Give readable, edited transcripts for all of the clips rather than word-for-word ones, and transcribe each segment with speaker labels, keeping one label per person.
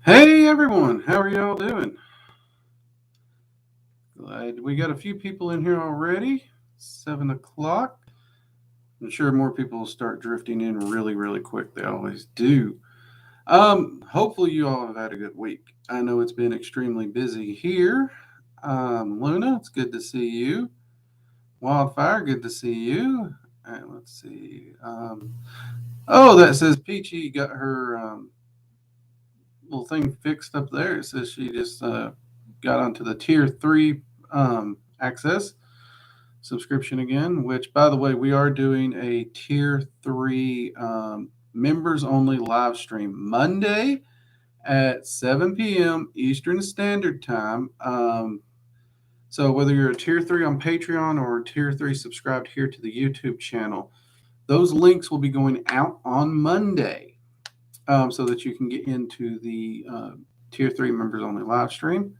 Speaker 1: Hey everyone, how are y'all doing? Glad we got a few people in here already. 7 o'clock. I'm sure more people will start drifting in really quick. They always do. Hopefully you all have had a good week. I know it's been extremely busy here. Luna, it's good to see you. Wildfire, good to see you. And let's see. Oh, that says Peachy got her little thing fixed up there. It says she just got onto the tier 3 access subscription again, which, by the way, we are doing a tier 3 members only live stream Monday at 7 p.m. Eastern Standard Time. So whether you're a tier 3 on Patreon or tier 3 subscribed here to the YouTube channel, those links will be going out on Monday, so that you can get into the tier 3 members only live stream.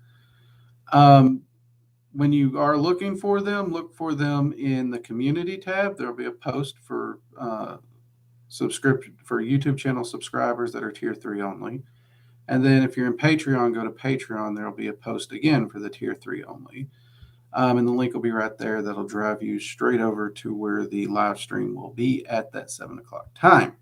Speaker 1: When you are looking for them, look for them in the community tab. There'll be a post for subscription for YouTube channel subscribers that are tier 3 only. And then if you're in Patreon, go to Patreon. There'll be a post again for the tier 3 only. And the link will be right there. That'll drive you straight over to where the live stream will be at that 7 o'clock time.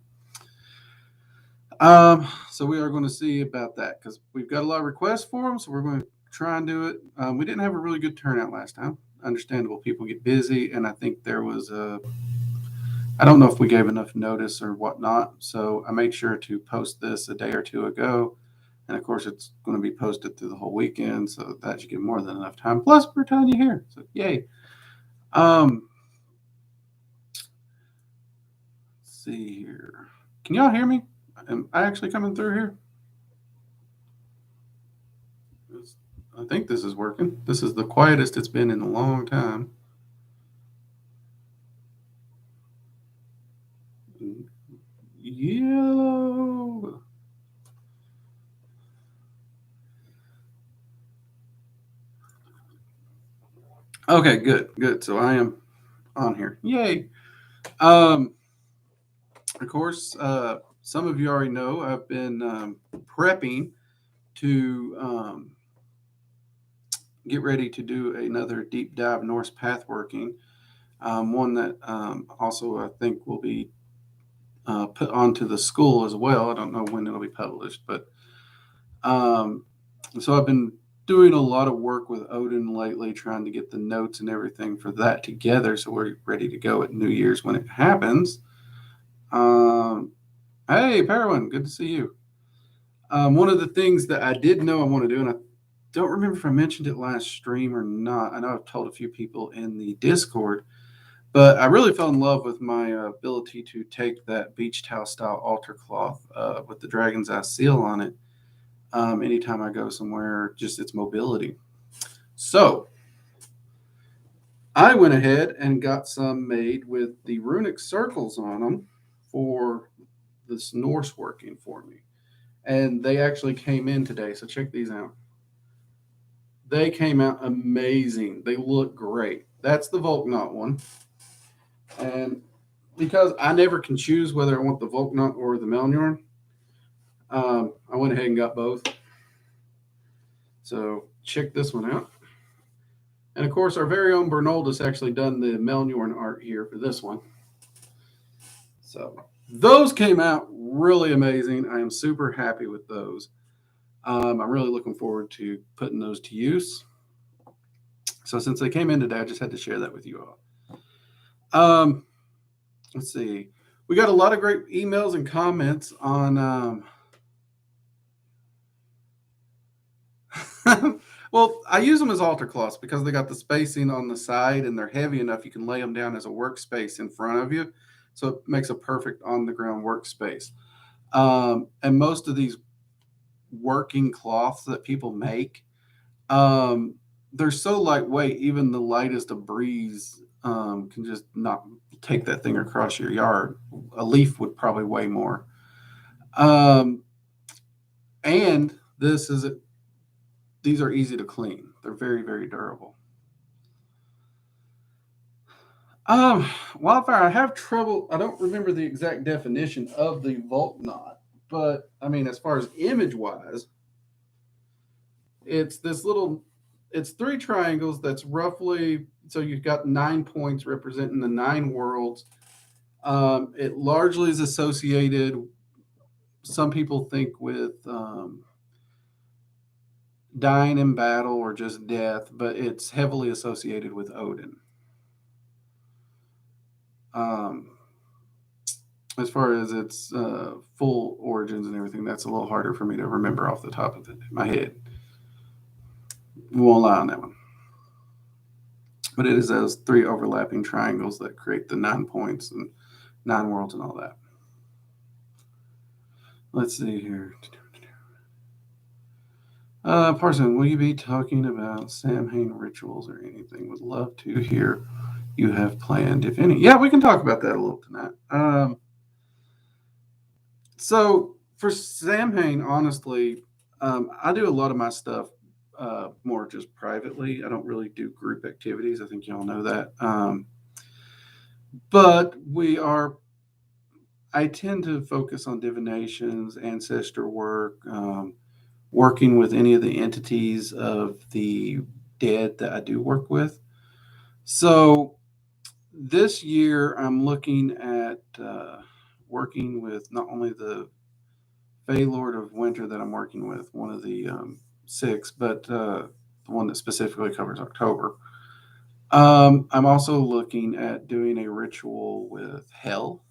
Speaker 1: So we are going to see about that because we've got a lot of requests for them. So we're going to try and do it. We didn't have a really good turnout last time. Understandable. People get busy. And I think there was I don't know if we gave enough notice or whatnot. So I made sure to post this a day or two ago. And of course, it's going to be posted through the whole weekend. So that you get more than enough time. Plus, we're telling you here. So yay. Let's see here. Can y'all hear me? Am I actually coming through here? I think this is working. This is the quietest it's been in a long time. Yellow. Okay, good. So I am on here. Yay. Of course, some of you already know I've been prepping to get ready to do another deep dive Norse pathworking. One that also I think will be put onto the school as well. I don't know when it'll be published, but so I've been doing a lot of work with Odin lately, trying to get the notes and everything for that together, so we're ready to go at New Year's when it happens. Hey, Perwin, good to see you. One of the things that I did know I want to do, and I don't remember if I mentioned it last stream or not. I know I've told a few people in the Discord, but I really fell in love with my ability to take that beach towel style altar cloth with the dragon's eye seal on it anytime I go somewhere, just its mobility. So I went ahead and got some made with the runic circles on them for this Norse working for me. And they actually came in today, so check these out. They came out amazing. They look great. That's the Volknot one. And because I never can choose whether I want the Volknot or the Melnjorn, I went ahead and got both. So check this one out. And of course, our very own Bernoldus actually done the Melnjorn art here for this one. So those came out really amazing. I am super happy with those. I'm really looking forward to putting those to use. So since they came in today, I just had to share that with you all. Let's see. We got a lot of great emails and comments on. Well, I use them as altar cloths because they got the spacing on the side and they're heavy enough you can lay them down as a workspace in front of you. So it makes a perfect on the ground workspace. And most of these working cloths that people make, they're so lightweight, even the lightest of breeze can just not take that thing across your yard. A leaf would probably weigh more. And these are easy to clean. They're very durable. Wildfire, I have trouble. I don't remember the exact definition of the Volknot, but I mean, as far as image wise, It's this little, it's three triangles that's roughly, so you've got 9 points representing the 9 worlds. It largely is associated, some people think, with dying in battle or just death, but it's heavily associated with Odin. Um, as far as its full origins and everything, that's a little harder for me to remember off the top of my head. We won't lie on that one. But it is those three overlapping triangles that create the 9 points and 9 worlds and all that. Let's see here. Parson, will you be talking about Samhain rituals or anything? Would love to hear you have planned, if any. Yeah, we can talk about that a little tonight. So for Samhain, honestly, I do a lot of my stuff more just privately. I don't really do group activities. I think y'all know that. But I tend to focus on divinations, ancestor work, working with any of the entities of the dead that I do work with. So this year I'm looking at working with not only the Fey Lord of Winter that I'm working with, one of the six, but the one that specifically covers October. I'm also looking at doing a ritual with Hell.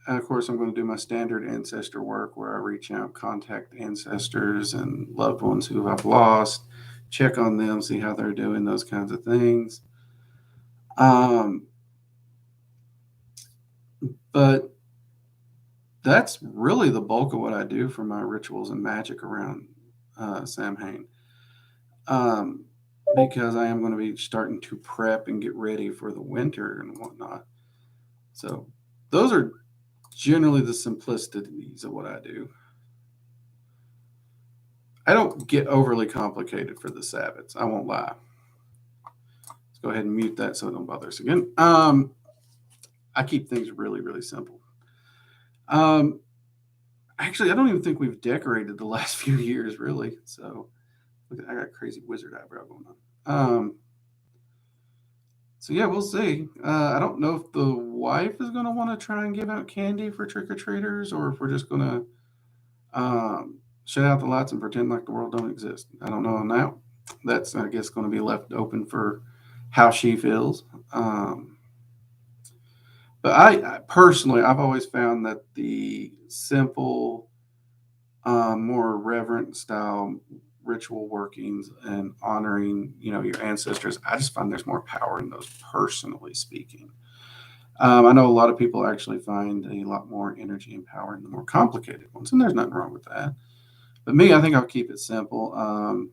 Speaker 1: And of course, I'm going to do my standard ancestor work where I reach out, contact ancestors and loved ones who I've lost, check on them, see how they're doing, those kinds of things. But that's really the bulk of what I do for my rituals and magic around Samhain. Because I am going to be starting to prep and get ready for the winter and whatnot. So those are generally the simplicities of what I do. I don't get overly complicated for the Sabbats. I won't lie. Let's go ahead and mute that so it don't bother us again. I keep things really, really simple. Actually, I don't even think we've decorated the last few years, really. So I got crazy wizard eyebrow going on. So yeah, we'll see. I don't know if the wife is going to want to try and give out candy for trick or treaters, or if we're just going to shut out the lights and pretend like the world don't exist. I don't know on that. That's, I guess, going to be left open for how she feels. But I personally, I've always found that the simple, more reverent style ritual workings and honoring, your ancestors, I just find there's more power in those, personally speaking. I know a lot of people actually find a lot more energy and power in the more complicated ones, and there's nothing wrong with that. But me, I think I'll keep it simple.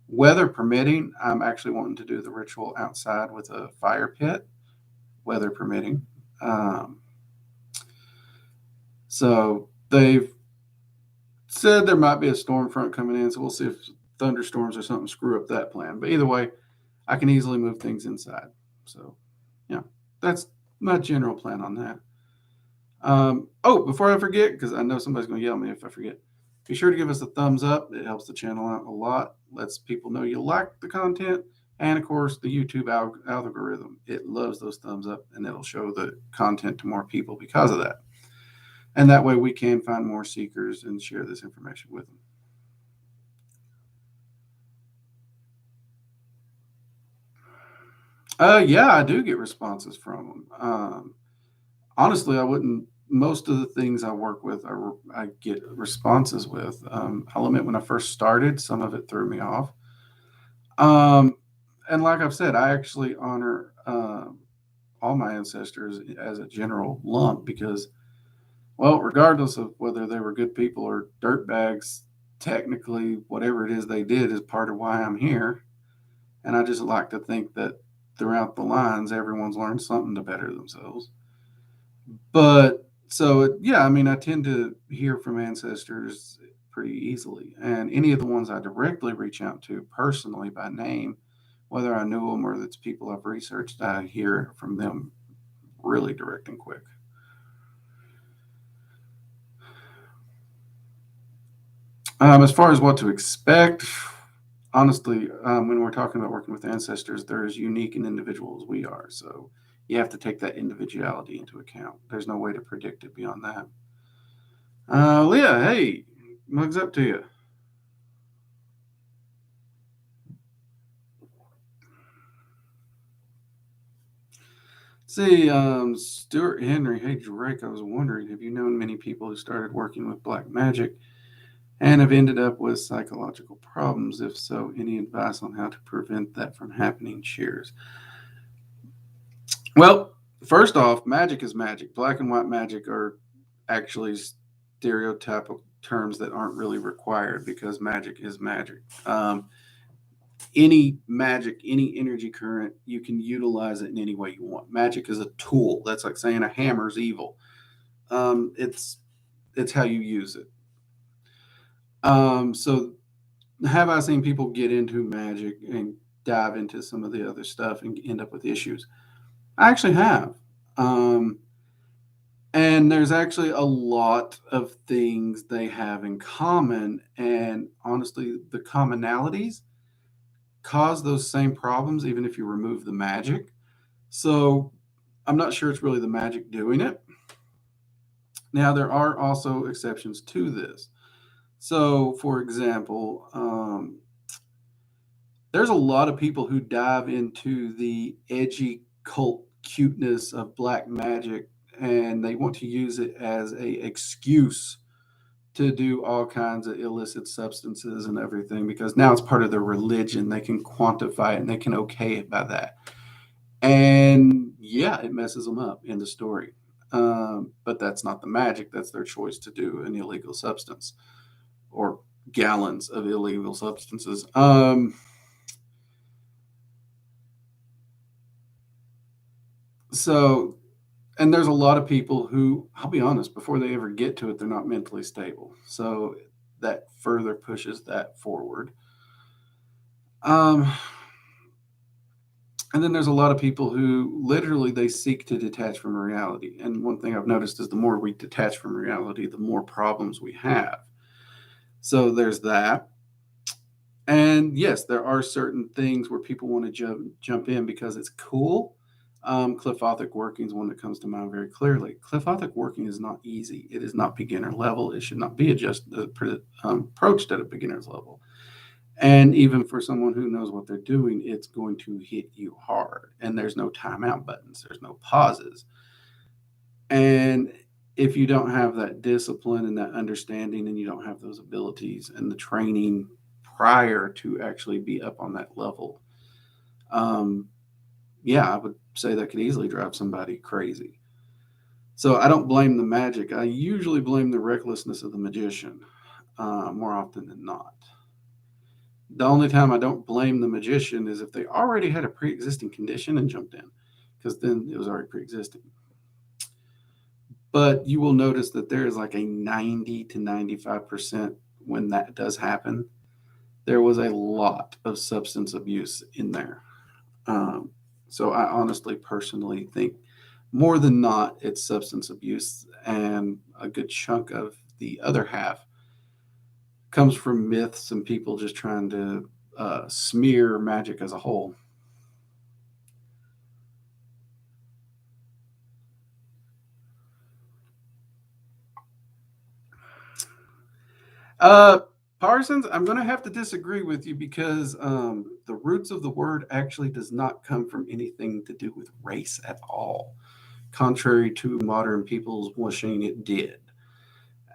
Speaker 1: Weather permitting, I'm actually wanting to do the ritual outside with a fire pit, weather permitting. So they've said there might be a storm front coming in, so we'll see if thunderstorms or something screw up that plan. But either way, I can easily move things inside. So, yeah, that's my general plan on that. Before I forget, because I know somebody's going to yell at me if I forget, be sure to give us a thumbs up. It helps the channel out a lot, lets people know you like the content. And of course, the YouTube algorithm, it loves those thumbs up, and it'll show the content to more people because of that. And that way we can find more seekers and share this information with them. Yeah, I do get responses from them. Honestly, I wouldn't. Most of the things I work with, I get responses with. I'll admit, when I first started, some of it threw me off. And like I've said, I actually honor all my ancestors as a general lump because, well, regardless of whether they were good people or dirtbags, technically, whatever it is they did is part of why I'm here. And I just like to think that throughout the lines, everyone's learned something to better themselves. But so, yeah, I mean, I tend to hear from ancestors pretty easily. And any of the ones I directly reach out to personally by name, whether I knew them or it's people I've researched, I hear from them really direct and quick. As far as what to expect, honestly, when we're talking about working with ancestors, they're as unique and individual as we are. So you have to take that individuality into account. There's no way to predict it beyond that. Leah, hey, mugs up to you. See, Stuart Henry, hey Drake, I was wondering, have you known many people who started working with black magic and have ended up with psychological problems? If so, any advice on how to prevent that from happening? Cheers. Well, first off, magic is magic. Black and white magic are actually stereotypical terms that aren't really required because magic is magic. Any magic, any energy current, you can utilize it in any way you want. Magic is a tool. That's like saying a hammer is evil. It's how you use it. So have I seen people get into magic and dive into some of the other stuff and end up with issues? I actually have. Um, and there's actually a lot of things they have in common. And honestly, the commonalities cause those same problems, even if you remove the magic. So I'm not sure it's really the magic doing it. Now, there are also exceptions to this. So, for example, there's a lot of people who dive into the edgy cult cuteness of black magic and they want to use it as a excuse to do all kinds of illicit substances and everything because now it's part of their religion. They can quantify it and they can okay it by that. And yeah, it messes them up in the story. But that's not the magic. That's their choice to do an illegal substance or gallons of illegal substances. So, and there's a lot of people who, I'll be honest, before they ever get to it, they're not mentally stable. So that further pushes that forward. Um, and then there's a lot of people who literally they seek to detach from reality. And one thing I've noticed is the more we detach from reality, the more problems we have. So there's that. And yes, there are certain things where people want to jump in because it's cool. Cliffothic working is one that comes to mind very clearly. Cliffothic working is not easy. It is not beginner level. It should not be approached at a beginner's level. And even for someone who knows what they're doing, it's going to hit you hard. And there's no timeout buttons. There's no pauses. And if you don't have that discipline and that understanding, and you don't have those abilities and the training prior to actually be up on that level, yeah, I would say that could easily drive somebody crazy. So I don't blame the magic. I usually blame the recklessness of the magician more often than not. The only time I don't blame the magician is if they already had a pre existing condition and jumped in, because then it was already pre existing. But you will notice that there is like a 90 to 95% when that does happen. There was a lot of substance abuse in there. Um, so I honestly, personally think more than not, it's substance abuse. And a good chunk of the other half comes from myths and people just trying to smear magic as a whole. Uh, Parsons, I'm going to have to disagree with you because the roots of the word actually does not come from anything to do with race at all, contrary to modern people's wishing it did.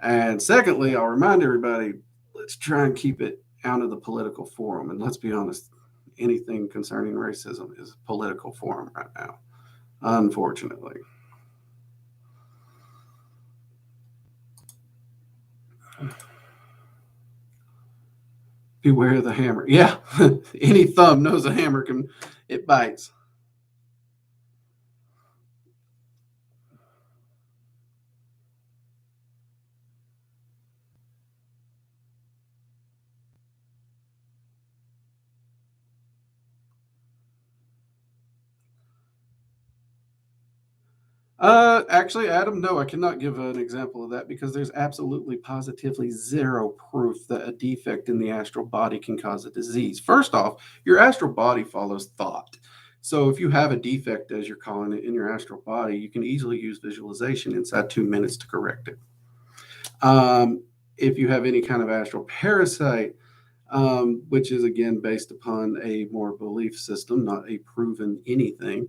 Speaker 1: And secondly, I'll remind everybody let's try and keep it out of the political forum. And let's be honest, anything concerning racism is a political forum right now, unfortunately. Beware the hammer. Yeah, any thumb knows a hammer can, it bites. Actually, Adam, no, I cannot give an example of that because there's absolutely positively zero proof that a defect in the astral body can cause a disease. First off, your astral body follows thought. So if you have a defect, as you're calling it, in your astral body, you can easily use visualization inside 2 minutes to correct it. If you have any kind of astral parasite, which is again based upon a more belief system, not a proven anything,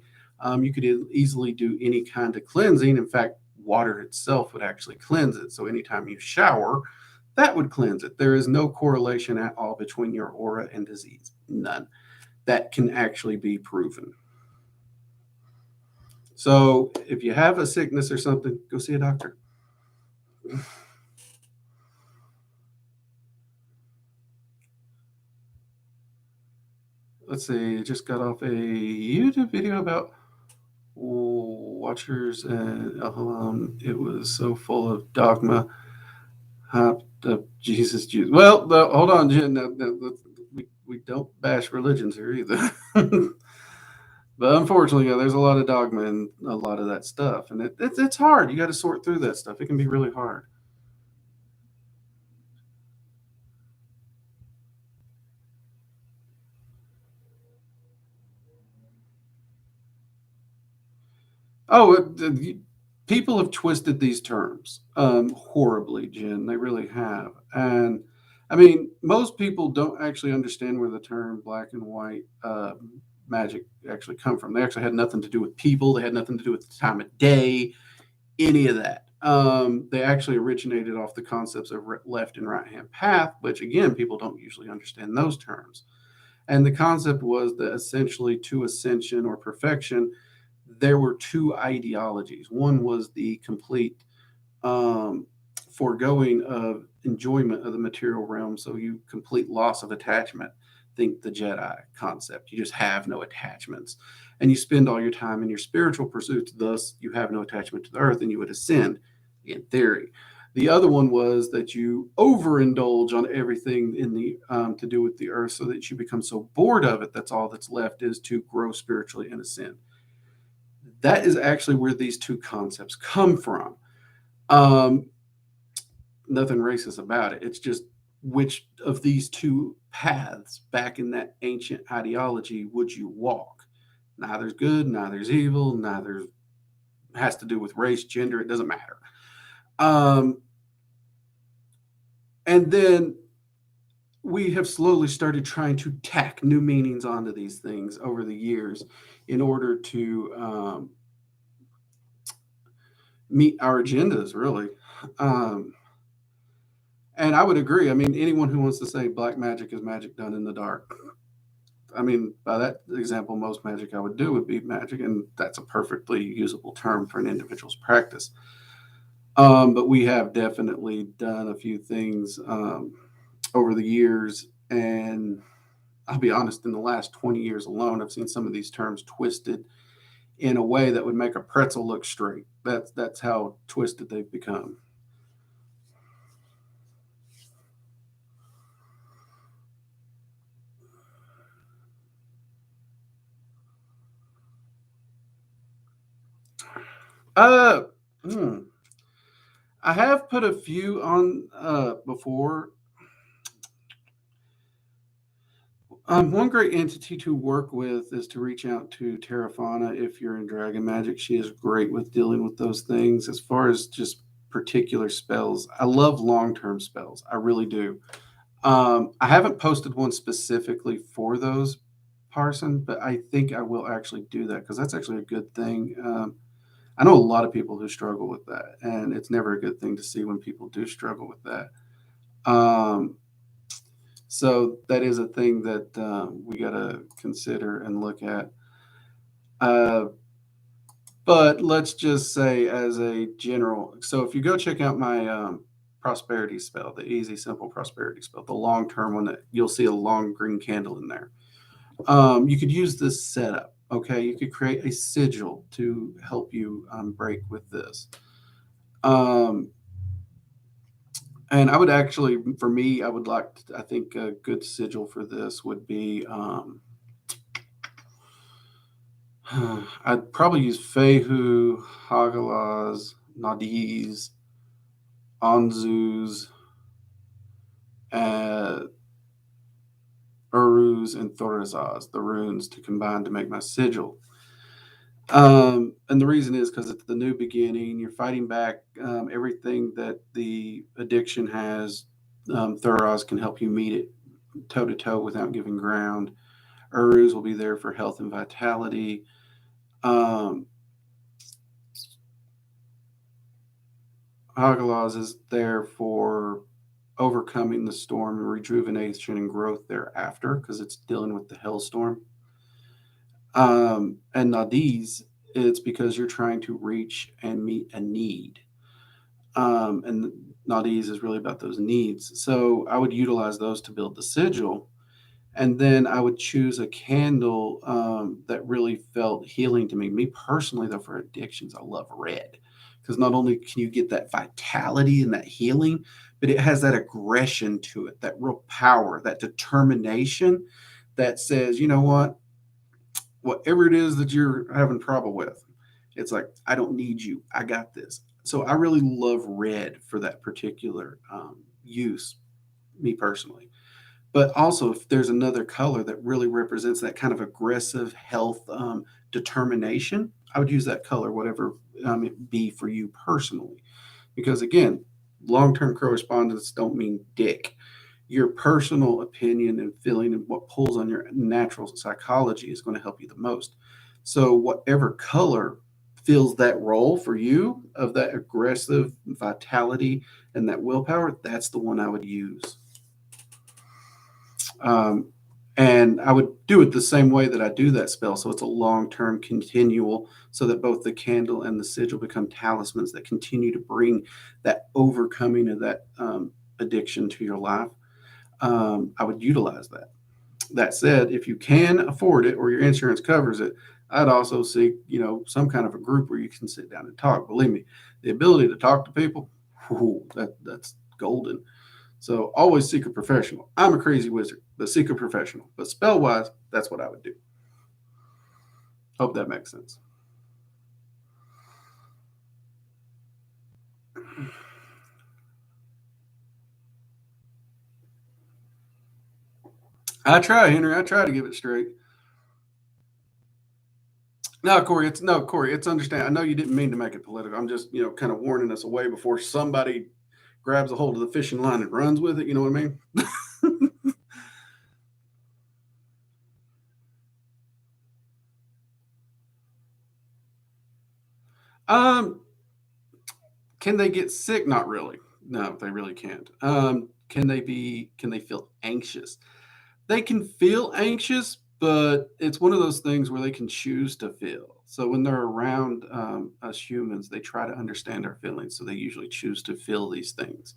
Speaker 1: you could easily do any kind of cleansing. In fact, water itself would actually cleanse it. So anytime you shower, that would cleanse it. There is no correlation at all between your aura and disease. None. That can actually be proven. So if you have a sickness or something, go see a doctor. Let's see, I just got off a YouTube video about watchers, and it was so full of dogma, Jesus, Jews. Well, hold on, Jen. We don't bash religions here either. But unfortunately, yeah, there's a lot of dogma and a lot of that stuff, and it's hard. You got to sort through that stuff. It can be really hard. Oh, people have twisted these terms horribly, Jen. They really have. And I mean, most people don't actually understand where the term black and white magic actually come from. They actually had nothing to do with people. They had nothing to do with the time of day, any of that. They actually originated off the concepts of left and right hand path, which again, people don't usually understand those terms. And the concept was that essentially to ascension or perfection, there were two ideologies. One was the complete um, foregoing of enjoyment of the material realm, so you complete loss of attachment. Think the Jedi concept. You just have no attachments. And you spend all your time in your spiritual pursuits, thus, you have no attachment to the earth and you would ascend in theory. The other one was that you overindulge on everything in the to do with the earth, so that you become so bored of it. That's all that's left is to grow spiritually and ascend. That is actually where these two concepts come from. Um, Nothing racist about it. It's just which of these two paths back in that ancient ideology would you walk? Neither's good, neither's evil, neither has to do with race, gender, it doesn't matter. Um, and then we have slowly started trying to tack new meanings onto these things over the years in order to meet our agendas, really. Um, and I would agree. I mean, anyone who wants to say black magic is magic done in the dark, I mean, by that example, most magic I would do would be magic, and that's a perfectly usable term for an individual's practice. But we have definitely done a few things over the years, and I'll be honest, in the last 20 years alone, I've seen some of these terms twisted in a way that would make a pretzel look straight. That's how twisted they've become. Uh, hmm. I have put a few on before. One great entity to work with is to reach out to Terrafana if you're in Dragon Magic. She is great with dealing with those things. As far as just particular spells, I love long term spells. I really do. I haven't posted one specifically for those, Parson, but I think I will actually do that because that's actually a good thing. I know a lot of people who struggle with that, and it's never a good thing to see when people do struggle with that. Um, so that is a thing that we got to consider and look at. Uh, but let's just say, as a general, so if you go check out my prosperity spell, the easy, simple prosperity spell, the long term one that you'll see a long green candle in there, you could use this setup. Okay, you could create a sigil to help you break with this. Um, and I would actually, for me, I would like, I think a good sigil for this would be I'd probably use Fehu, Hagalaz, Nadiz, Anzus, uh, Uruz, and Thorazaz, the runes to combine to make my sigil. And the reason is because it's the new beginning. You're fighting back everything that the addiction has. Thoraz can help you meet it toe to toe without giving ground. Uruz will be there for health and vitality. Um, Hagalaz is there for overcoming the storm and rejuvenation and growth thereafter because it's dealing with the hellstorm. And Nadiz, it's because you're trying to reach and meet a need. And Nadiz is really about those needs. So I would utilize those to build the sigil. And then I would choose a candle that really felt healing to me. Me personally, though, for addictions, I love red because not only can you get that vitality and that healing, but it has that aggression to it, that real power, that determination that says, you know what, whatever it is that you're having trouble with, it's like, I don't need you. I got this. So I really love red for that particular use, me personally. But also, if there's another color that really represents that kind of aggressive health determination, I would use that color, whatever it be for you personally. Because again, long term correspondence don't mean dick. Your personal opinion and feeling and what pulls on your natural psychology is going to help you the most. So, whatever color fills that role for you of that aggressive vitality and that willpower, that's the one I would use. Um, and I would do it the same way that I do that spell. So it's a long term continual, so that both the candle and the sigil become talismans that continue to bring that overcoming of that addiction to your life. I would utilize that. That said, if you can afford it or your insurance covers it, I'd also seek, some kind of a group where you can sit down and talk. Believe me, the ability to talk to people, that's golden. So always seek a professional. I'm a crazy wizard, but seek a professional. But spell wise, that's what I would do. Hope that makes sense. I try, Henry. I try to give it straight. No, Corey, it's understand. I know you didn't mean to make it political. I'm just, kind of warning us away before somebody grabs a hold of the fishing line and runs with it. You know what I mean? um, can they get sick? Not really. No, they really can't. Can they feel anxious? They can feel anxious, but it's one of those things where they can choose to feel. So when they're around us humans, they try to understand our feelings. So they usually choose to feel these things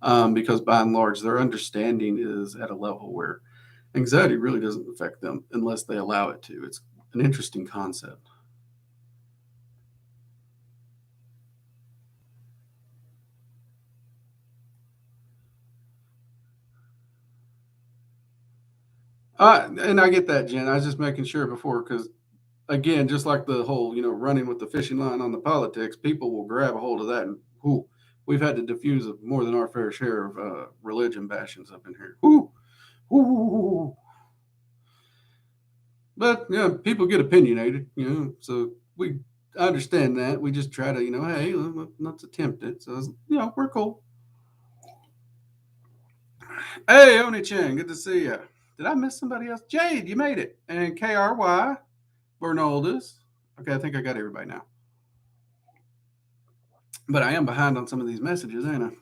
Speaker 1: because by and large, their understanding is at a level where anxiety really doesn't affect them unless they allow it to. It's an interesting concept. And I get that, Jen. I was just making sure before because again, just like the whole, running with the fishing line on the politics, people will grab a hold of that and whoo, we've had to diffuse more than our fair share of religion bashings up in here. Whoo, whoo. But yeah, people get opinionated, so we understand that. We just try to, hey, not to tempt it. So, we're cool. Hey, Oni Chan, good to see you. Did I miss somebody else? Jade, you made it. And KRY, Bernoldus. Okay, I think I got everybody now. But I am behind on some of these messages, ain't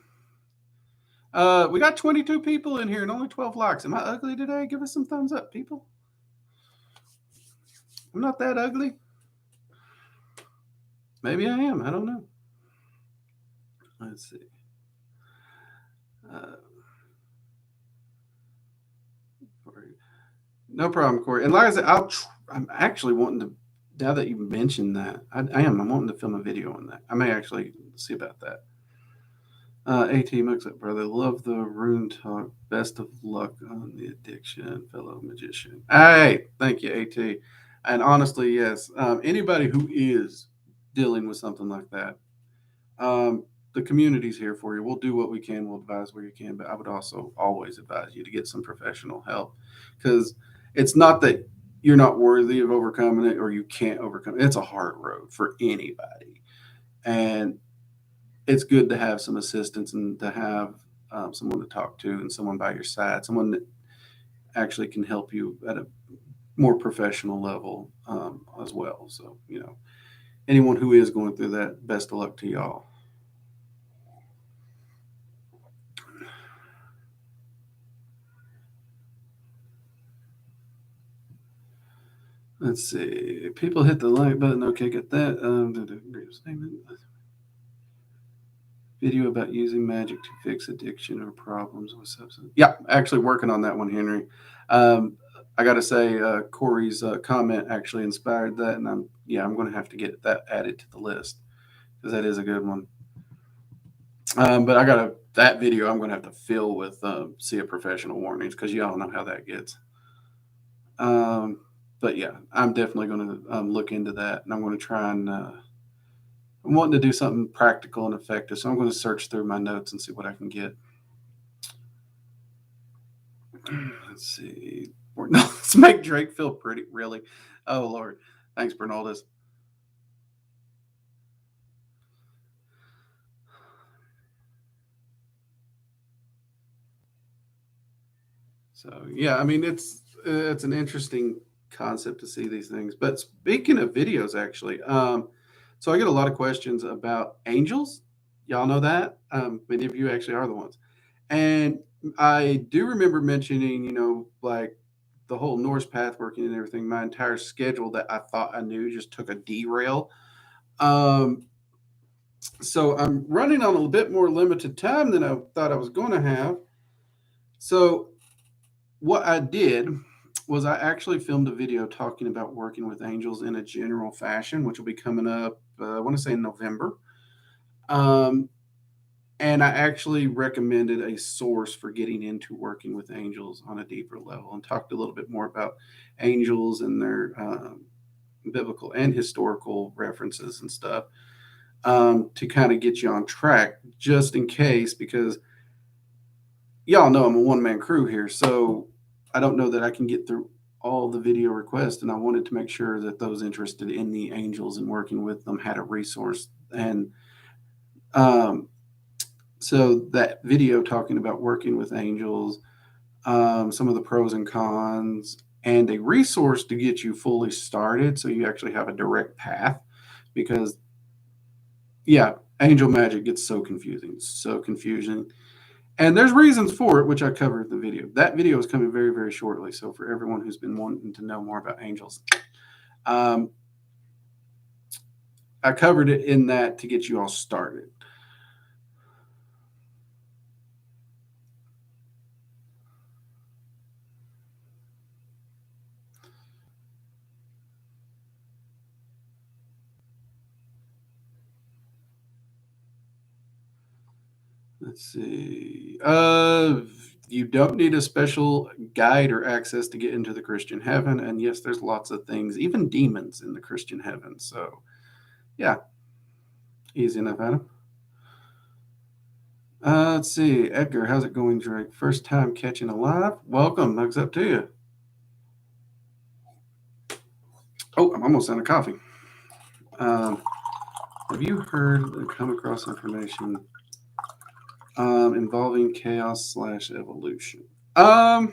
Speaker 1: I? We got 22 people in here and only 12 likes. Am I ugly today? Give us some thumbs up, people. I'm not that ugly. Maybe I am. I don't know. Let's see. Uh, no problem, Corey. And like I said, I'm actually wanting to. Now that you mentioned that, I am. I'm wanting to film a video on that. I may actually see about that. AT looks up, brother. Love the rune talk. Best of luck on the addiction, fellow magician. Hey, thank you, AT. And honestly, yes, anybody who is dealing with something like that, um, the community's here for you. We'll do what we can. We'll advise where you can, but I would also always advise you to get some professional help, because it's not that you're not worthy of overcoming it or you can't overcome it. It's a hard road for anybody, and it's good to have some assistance and to have someone to talk to and someone by your side, someone that actually can help you at a more professional level as well. So, anyone who is going through that, best of luck to y'all. Let's see. People hit the like button. Okay, get that. Video about using magic to fix addiction or problems with substance. Yeah, actually working on that one, Henry. I got to say, Corey's comment actually inspired that, and I'm going to have to get that added to the list because that is a good one. But that video I'm going to have to fill with see a professional warnings, because y'all know how that gets. But yeah, I'm definitely going to look into that, and I'm going to try and I'm wanting to do something practical and effective, so I'm going to search through my notes and see what I can get. Let's see. Let's make Drake feel pretty. Really? Oh Lord. Thanks, Bernaldus. So yeah, I mean it's an interesting concept to see these things. But speaking of videos, actually, so I get a lot of questions about angels. Y'all know that. Many of you actually are the ones, and I do remember mentioning, like the whole Norse path working and everything. My entire schedule that I thought I knew just took a derail. Um, so I'm running on a bit more limited time than I thought I was going to have. So what I did was I actually filmed a video talking about working with angels in a general fashion, which will be coming up, I want to say in November. And I actually recommended a source for getting into working with angels on a deeper level, and talked a little bit more about angels and their biblical and historical references and stuff, to kind of get you on track, just in case, because y'all know I'm a one-man crew here, so I don't know that I can get through all the video requests, and I wanted to make sure that those interested in the angels and working with them had a resource. And so that video talking about working with angels, some of the pros and cons, and a resource to get you fully started so you actually have a direct path, because yeah, angel magic gets so confusing. And there's reasons for it, which I covered in the video. That video is coming very, very shortly. So for everyone who's been wanting to know more about angels, I covered it in that to get you all started. Let's see. You don't need a special guide or access to get into the Christian heaven. And yes, there's lots of things, even demons in the Christian heaven. So yeah, easy enough, Adam. Let's see. Edgar, how's it going, Drake? First time catching a live? Welcome. Hugs up to you. Oh, I'm almost out of coffee. Have you heard or come across information involving chaos / evolution? I've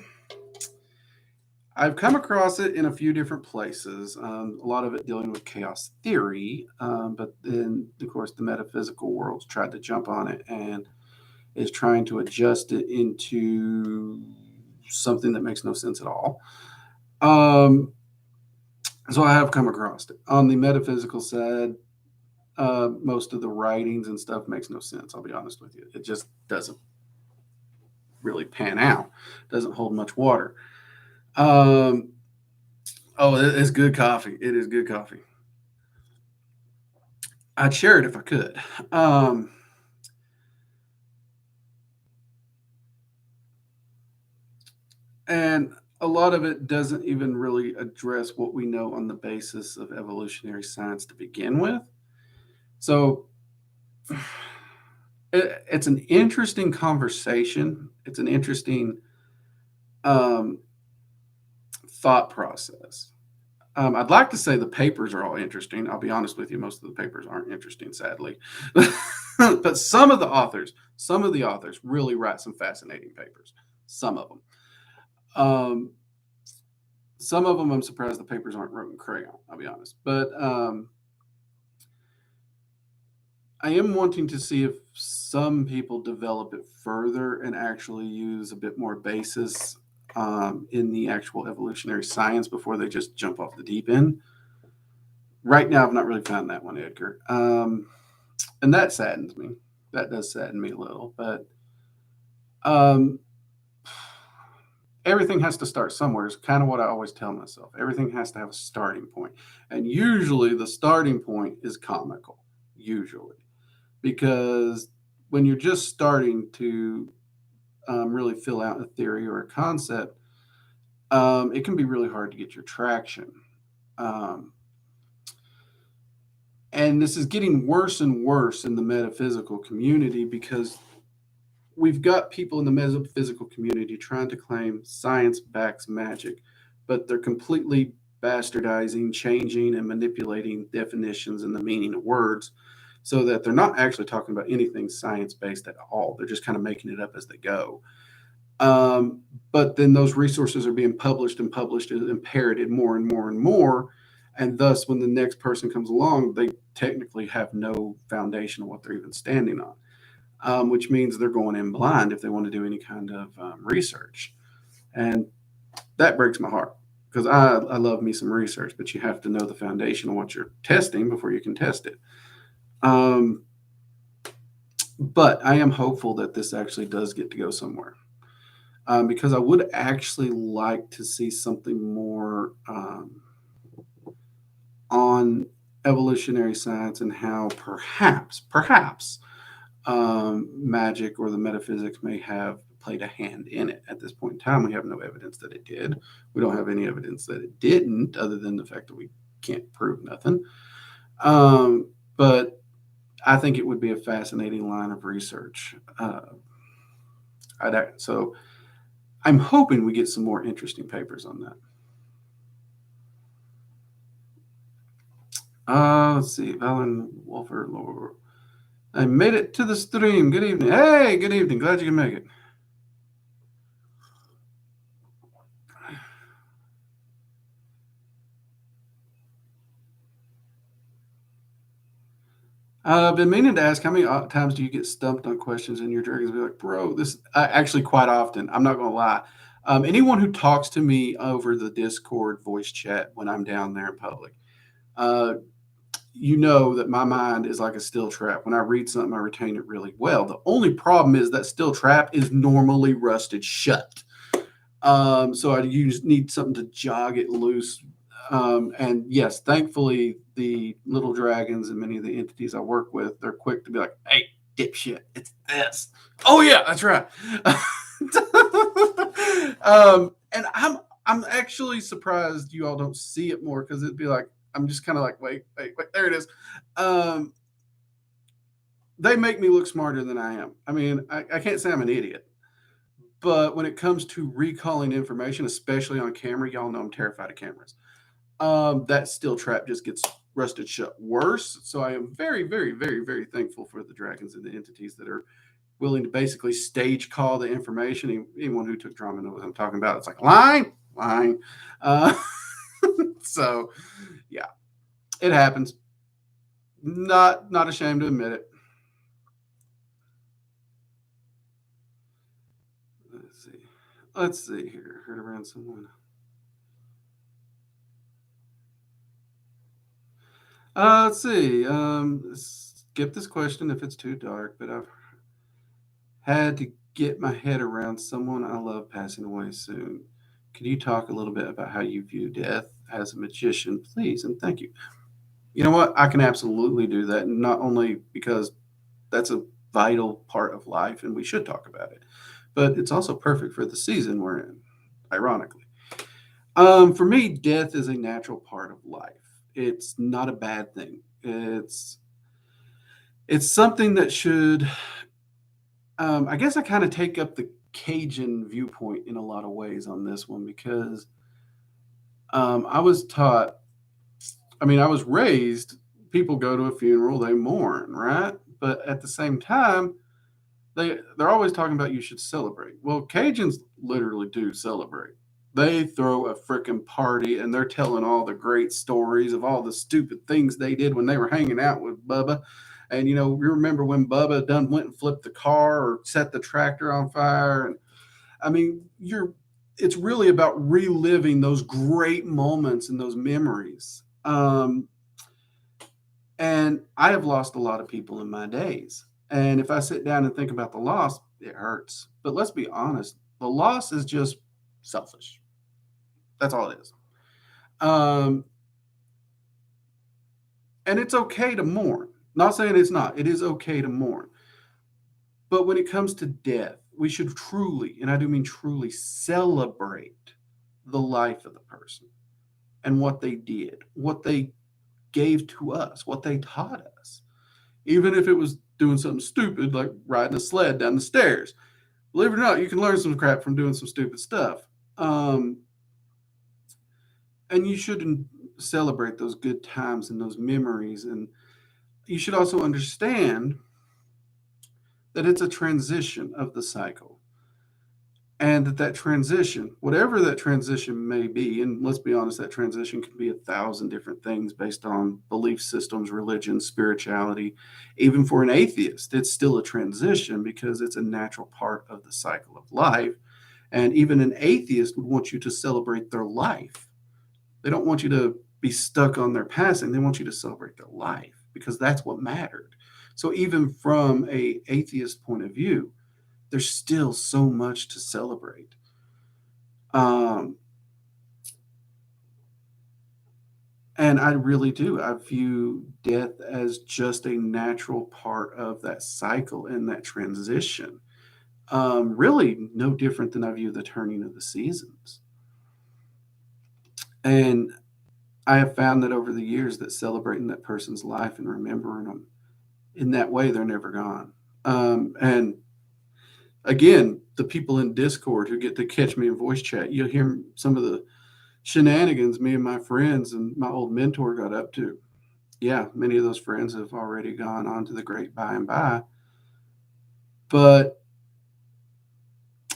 Speaker 1: come across it in a few different places. A lot of it dealing with chaos theory, but then, of course, the metaphysical world's tried to jump on it and is trying to adjust it into something that makes no sense at all. So I have come across it. On the metaphysical side, most of the writings and stuff makes no sense. I'll be honest with you. It just doesn't really pan out. Doesn't hold much water. Oh, it's good coffee. It is good coffee. I'd share it if I could. And a lot of it doesn't even really address what we know on the basis of evolutionary science to begin with. So it's an interesting conversation. It's an interesting um, thought process. I'd like to say the papers are all interesting. I'll be honest with you, most of the papers aren't interesting, sadly. But some of the authors really write some fascinating papers. Some of them. Um, some of them, I'm surprised the papers aren't wrote in crayon. I'll be honest, but I am wanting to see if some people develop it further and actually use a bit more basis in the actual evolutionary science before they just jump off the deep end. Right now, I've not really found that one, Edgar. And that saddens me. That does sadden me a little, but um, everything has to start somewhere is kind of what I always tell myself. Everything has to have a starting point. And usually the starting point is comical, usually, because when you're just starting to really fill out a theory or a concept, it can be really hard to get your traction. Um, and this is getting worse and worse in the metaphysical community because we've got people in the metaphysical community trying to claim science backs magic, but they're completely bastardizing, changing, and manipulating definitions and the meaning of words so that they're not actually talking about anything science based at all. They're just kind of making it up as they go. Um, but then those resources are being published and parroted more and more and more. And thus, when the next person comes along, they technically have no foundation of what they're even standing on, which means they're going in blind if they want to do any kind of research. And that breaks my heart because I love me some research, but you have to know the foundation of what you're testing before you can test it. Um, but I am hopeful that this actually does get to go somewhere because I would actually like to see something more on evolutionary science and how perhaps magic or the metaphysics may have played a hand in it. At this point in time, we have no evidence that it did. We don't have any evidence that it didn't, other than the fact that we can't prove nothing. But I think it would be a fascinating line of research. So I'm hoping we get some more interesting papers on that. Let's see. Valen Wolfer Lord. I made it to the stream. Good evening. Hey, good evening. Glad you can make it. I've been meaning to ask how many times do you get stumped on questions in your dragons? Be like, bro, this actually quite often. I'm not going to lie. Anyone who talks to me over the Discord voice chat when I'm down there in public, uh, you know that my mind is like a steel trap. When I read something, I retain it really well. The only problem is that steel trap is normally rusted shut. So I need something to jog it loose. And yes, thankfully, the little dragons and many of the entities I work with, they're quick to be like, "Hey, dipshit, it's this." Oh yeah, that's right. And I'm actually surprised you all don't see it more because it'd be like I'm just kind of like, wait, there it is. Um, they make me look smarter than I am. I mean, I can't say I'm an idiot. But when it comes to recalling information, especially on camera, y'all know I'm terrified of cameras. That steel trap just gets rusted shut worse. So I am very, very, very, very thankful for the dragons and the entities that are willing to basically stage call the information. Anyone who took drama knows what I'm talking about. It's like line. Uh, so yeah, it happens. Not ashamed to admit it. Let's see here. Heard around someone. Let's see. Skip this question if it's too dark, but I've had to get my head around someone I love passing away soon. Could you talk a little bit about how you view death as a magician, please? And thank you. You know what? I can absolutely do that. And not only because that's a vital part of life and we should talk about it, but it's also perfect for the season we're in, ironically. For me, death is a natural part of life. It's not a bad thing. It's something that should. I guess I kind of take up the Cajun viewpoint in a lot of ways on this one because I was taught. I mean, I was raised. People go to a funeral, they mourn, right? But at the same time, they're always talking about you should celebrate. Well, Cajuns literally do celebrate. They throw a freaking party and they're telling all the great stories of all the stupid things they did when they were hanging out with Bubba. And you remember when Bubba done went and flipped the car or set the tractor on fire. And I mean, it's really about reliving those great moments and those memories. And I have lost a lot of people in my days. And if I sit down and think about the loss, it hurts. But let's be honest, the loss is just selfish. That's all it is. Um, and it's okay to mourn. Not saying it's not, it is okay to mourn. But when it comes to death, we should truly, and I do mean truly, celebrate the life of the person and what they did, what they gave to us, what they taught us. Even if it was doing something stupid like riding a sled down the stairs. Believe it or not, you can learn some crap from doing some stupid stuff. And you should celebrate those good times and those memories. And you should also understand that it's a transition of the cycle. And that transition, whatever that transition may be, and let's be honest, that transition can be 1,000 different things based on belief systems, religion, spirituality. Even for an atheist, it's still a transition because it's a natural part of the cycle of life. And even an atheist would want you to celebrate their life. They don't want you to be stuck on their passing. They want you to celebrate their life because that's what mattered. So even from a atheist point of view, there's still so much to celebrate. Um, and I really do. I view death as just a natural part of that cycle and that transition. Really, no different than I view the turning of the seasons. And I have found that over the years that celebrating that person's life and remembering them in that way, they're never gone. And again, the people in Discord who get to catch me in voice chat, you'll hear some of the shenanigans me and my friends and my old mentor got up to. Yeah, many of those friends have already gone on to the great by and by. But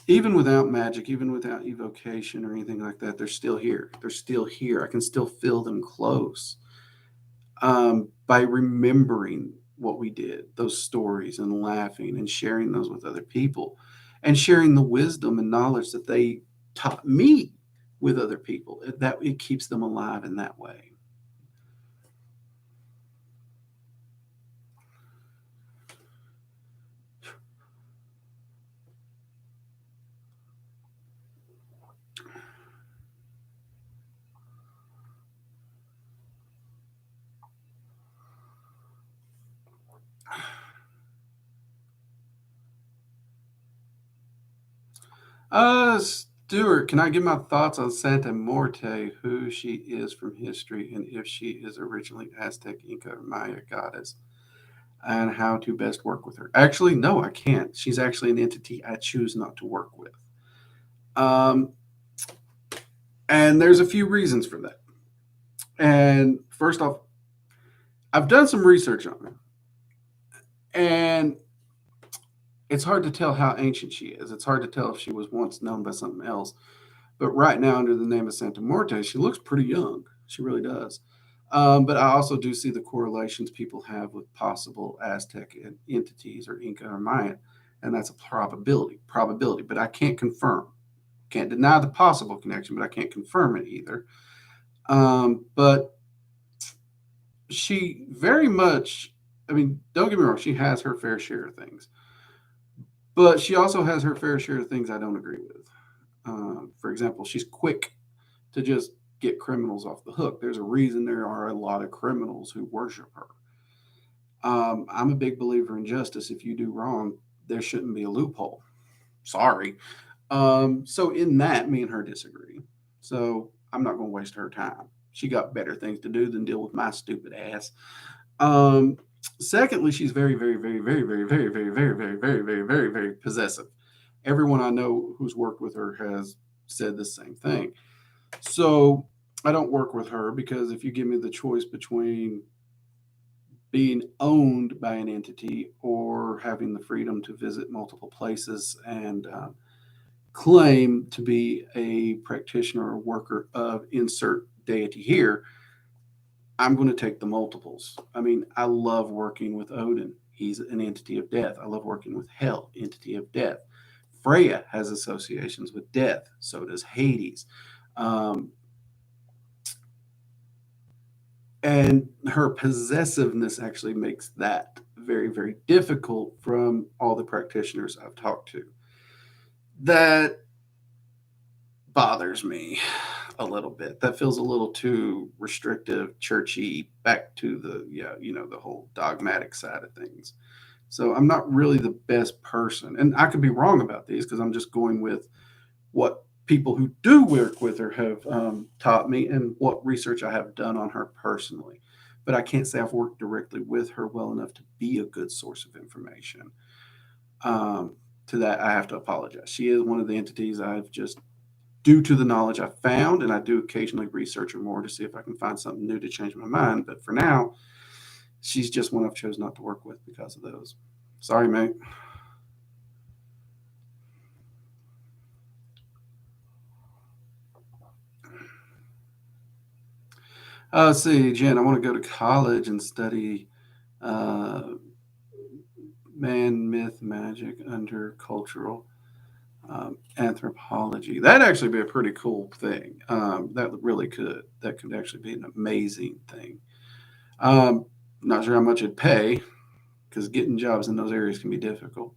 Speaker 1: even without magic, even without evocation or anything like that, they're still here. They're still here. I can still feel them close by remembering what we did, those stories, and laughing and sharing those with other people and sharing the wisdom and knowledge that they taught me with other people. That it keeps them alive in that way. Stuart, can I give my thoughts on Santa Morte, who she is from history, and if she is originally Aztec, Inca, or Maya goddess, and how to best work with her? Actually, no, I can't. She's actually an entity I choose not to work with. Um, and there's a few reasons for that. And first off, I've done some research on her, and it's hard to tell how ancient she is. It's hard to tell if she was once known by something else. But right now, under the name of Santa Morte, she looks pretty young. She really does. But I also do see the correlations people have with possible Aztec entities or Inca or Mayan, and that's a probability. But I can't confirm. Can't deny the possible connection, but I can't confirm it either. But she very much, I mean, don't get me wrong, she has her fair share of things, but she also has her fair share of things I don't agree with. For example, she's quick to just get criminals off the hook. There's a reason there are a lot of criminals who worship her. I'm a big believer in justice. If you do wrong, there shouldn't be a loophole. Sorry. So in that, me and her disagree. So I'm not going to waste her time. She got better things to do than deal with my stupid ass. Um, Secondly, she's very, very, very, very, very, very, very, very, very, very, very, very, very possessive. Everyone I know who's worked with her has said the same thing. So I don't work with her because if you give me the choice between being owned by an entity or having the freedom to visit multiple places and claim to be a practitioner or worker of insert deity here, I'm going to take the multiples. I mean, I love working with Odin. He's an entity of death. I love working with Hel, entity of death. Freya has associations with death. So does Hades. Um, and her possessiveness actually makes that very, very difficult from all the practitioners I've talked to. That bothers me a little bit. That feels a little too restrictive, churchy, back to the, yeah, the whole dogmatic side of things. So I'm not really the best person. And I could be wrong about these because I'm just going with what people who do work with her have taught me and what research I have done on her personally. But I can't say I've worked directly with her well enough to be a good source of information. Um, to that, I have to apologize. She is one of the entities I've just, due to the knowledge I found, and I do occasionally research her more to see if I can find something new to change my mind. But for now, she's just one I've chosen not to work with because of those. Sorry, mate. Let's see, Jen, I want to go to college and study uh, man, myth, magic under cultural anthropology. That'd actually be a pretty cool thing. That really could. That could actually be an amazing thing. Um, Not sure how much it'd pay because getting jobs in those areas can be difficult.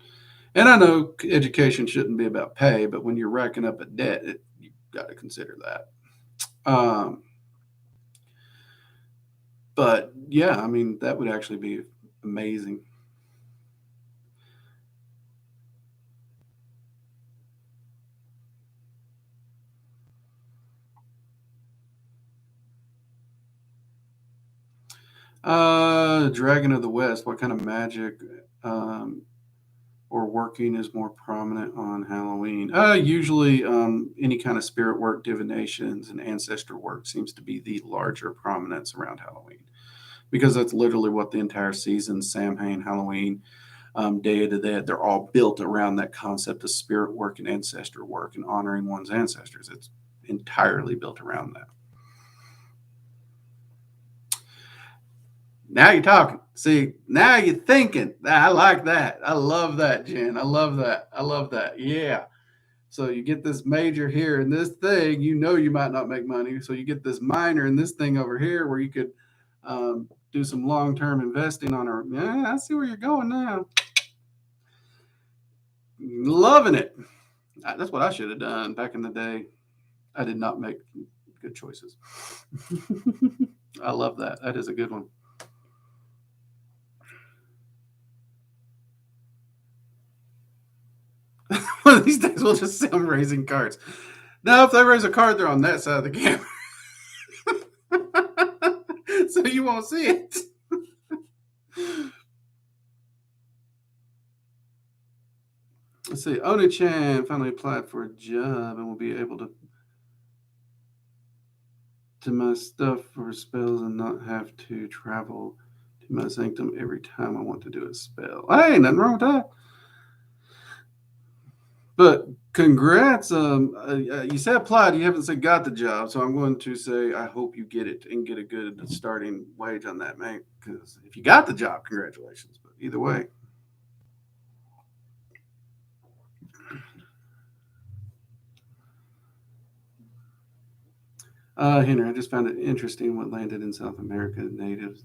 Speaker 1: And I know education shouldn't be about pay, but when you're racking up a debt, you've got to consider that. Um, but yeah, I mean, that would actually be amazing. Dragon of the West, what kind of magic um, or working is more prominent on Halloween? Usually, any kind of spirit work, divinations, and ancestor work seems to be the larger prominence around Halloween because that's literally what the entire season, Samhain, Halloween, Day of the Dead, they're all built around that concept of spirit work and ancestor work and honoring one's ancestors. It's entirely built around that. Now you're talking. See, now you're thinking. I like that. I love that, Jen. I love that. I love that. Yeah. So you get this major here and this thing, you might not make money. So you get this minor and this thing over here where you could do some long term investing on her. Yeah, I see where you're going now. Loving it. That's what I should have done back in the day. I did not make good choices. I love that. That is a good one. One of these days we'll just see them raising cards. Now, if they raise a card, they're on that side of the camera. So you won't see it. Let's see. Oni-chan finally applied for a job and will be able to my stuff for spells and not have to travel to my sanctum every time I want to do a spell. Hey, nothing wrong with that. But congrats. You said applied. You haven't said got the job, so I'm going to say I hope you get it and get a good starting wage on that, mate. Because if you got the job, congratulations. But either way, Henry, I just found it interesting what landed in South America. Natives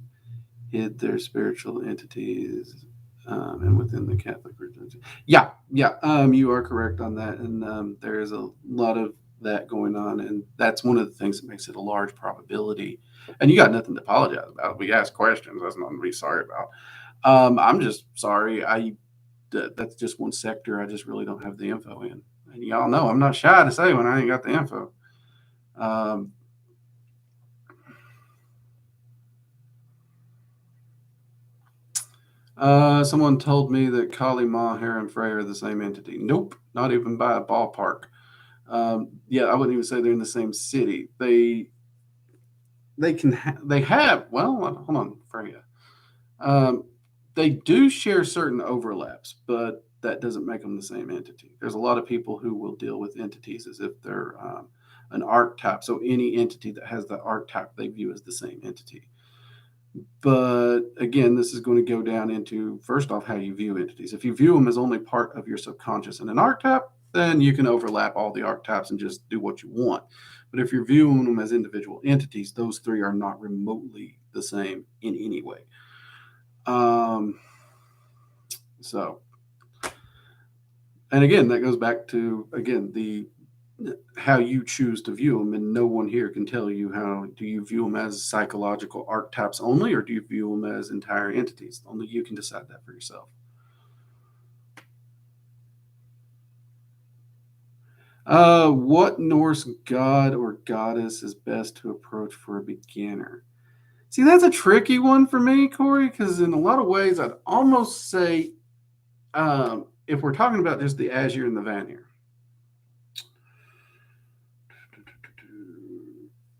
Speaker 1: hid their spiritual entities and within the Catholic religion. Yeah, yeah, you are correct on that. And there is a lot of that going on. And that's one of the things that makes it a large probability. And you got nothing to apologize about. We ask questions. That's nothing to be sorry about. I'm just sorry. That's just one sector I just really don't have the info in. And y'all know I'm not shy to say when I ain't got the info. Um, Someone told me that Kali Ma, Hera, and Freya are the same entity. Nope, not even by a ballpark. Yeah, I wouldn't even say they're in the same city. They have, well, hold on, Freya. Um, they do share certain overlaps, but that doesn't make them the same entity. There's a lot of people who will deal with entities as if they're an archetype. So any entity that has the archetype they view as the same entity. But again, this is going to go down into, first off, how you view entities. If you view them as only part of your subconscious and an archetype, then you can overlap all the archetypes and just do what you want. But if you're viewing them as individual entities, those three are not remotely the same in any way. So, and again, that goes back to, again, how you choose to view them, and no one here can tell you how. Do you view them as psychological archetypes only, or do you view them as entire entities? Only you can decide that for yourself. What Norse god or goddess is best to approach for a beginner? See, that's a tricky one for me, Corey, because in a lot of ways, I'd almost say, if we're talking about just the Azure and the Vanir,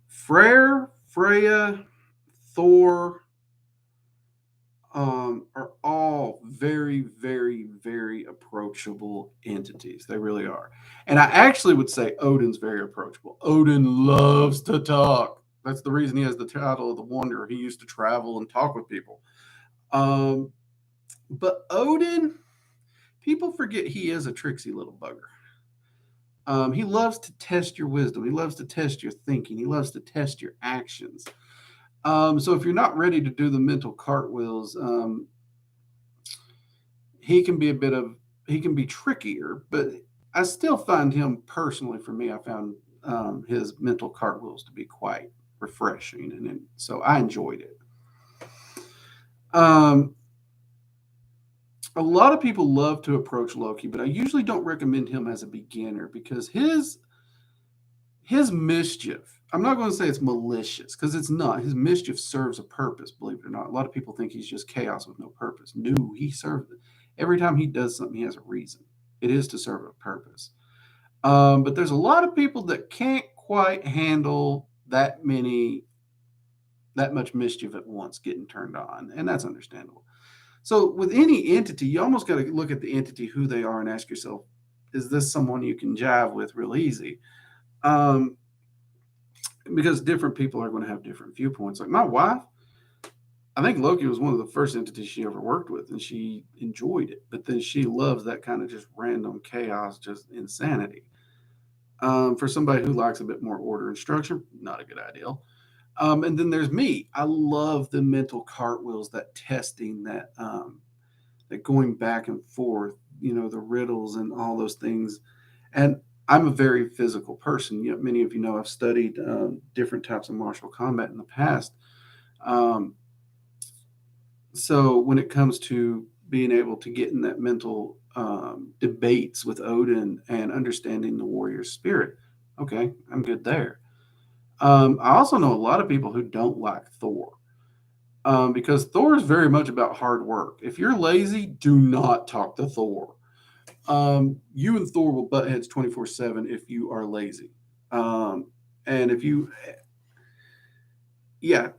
Speaker 1: Freyr, Freya, Thor are all very, very, very approachable entities. They really are. And I actually would say Odin's very approachable. Odin loves to talk. That's the reason he has the title of the Wanderer. He used to travel and talk with people. But Odin, people forget he is a tricksy little bugger. He loves to test your wisdom. He loves to test your thinking. He loves to test your actions. So if you're not ready to do the mental cartwheels, he can be trickier, but I still find him personally, for me, I found his mental cartwheels to be quite refreshing. And so I enjoyed it. A lot of people love to approach Loki, but I usually don't recommend him as a beginner because his mischief, I'm not going to say it's malicious because it's not. His mischief serves a purpose, believe it or not. A lot of people think he's just chaos with no purpose. No, he serves it. Every time he does something, he has a reason. It is to serve a purpose. But there's a lot of people that can't quite handle that much mischief at once getting turned on, and that's understandable. So with any entity, you almost got to look at the entity, who they are, and ask yourself, is this someone you can jive with real easy? Because different people are going to have different viewpoints. Like my wife, I think Loki was one of the first entities she ever worked with, and she enjoyed it. But then she loves that kind of just random chaos, just insanity. For somebody who likes a bit more order and structure, not a good idea. And then there's me. I love the mental cartwheels, that testing, that going back and forth, the riddles and all those things. And I'm a very physical person. Many of you know I've studied different types of martial combat in the past. So when it comes to being able to get in that mental debates with Odin and understanding the warrior spirit, okay, I'm good there. I also know a lot of people who don't like Thor because Thor is very much about hard work. If you're lazy, do not talk to Thor. You and Thor will butt heads 24/7 if you are lazy. And if you, yeah,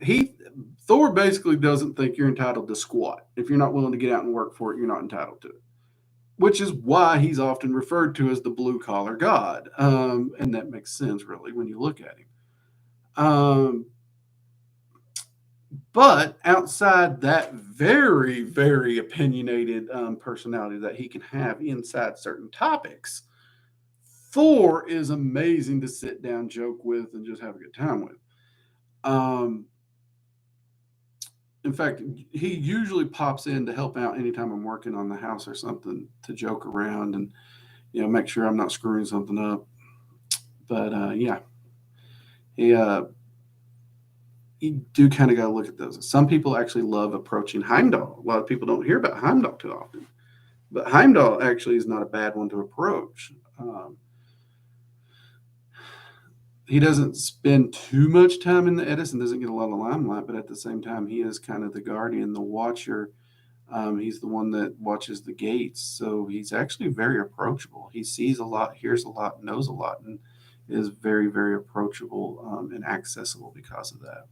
Speaker 1: Thor basically doesn't think you're entitled to squat. If you're not willing to get out and work for it, you're not entitled to it. Which is why he's often referred to as the blue collar god. And that makes sense, really, when you look at him. But outside that very, very opinionated personality that he can have inside certain topics, Thor is amazing to sit down, joke with, and just have a good time with. In fact, he usually pops in to help out anytime I'm working on the house or something, to joke around and make sure I'm not screwing something up. But yeah, you do kind of got to look at those. Some people actually love approaching Heimdall. A lot of people don't hear about Heimdall too often, but Heimdall actually is not a bad one to approach. he doesn't spend too much time in the Edis and doesn't get a lot of limelight, but at the same time, he is kind of the guardian, the watcher. He's the one that watches the gates, so he's actually very approachable. He sees a lot, hears a lot, knows a lot, and is very, very approachable and accessible because of that.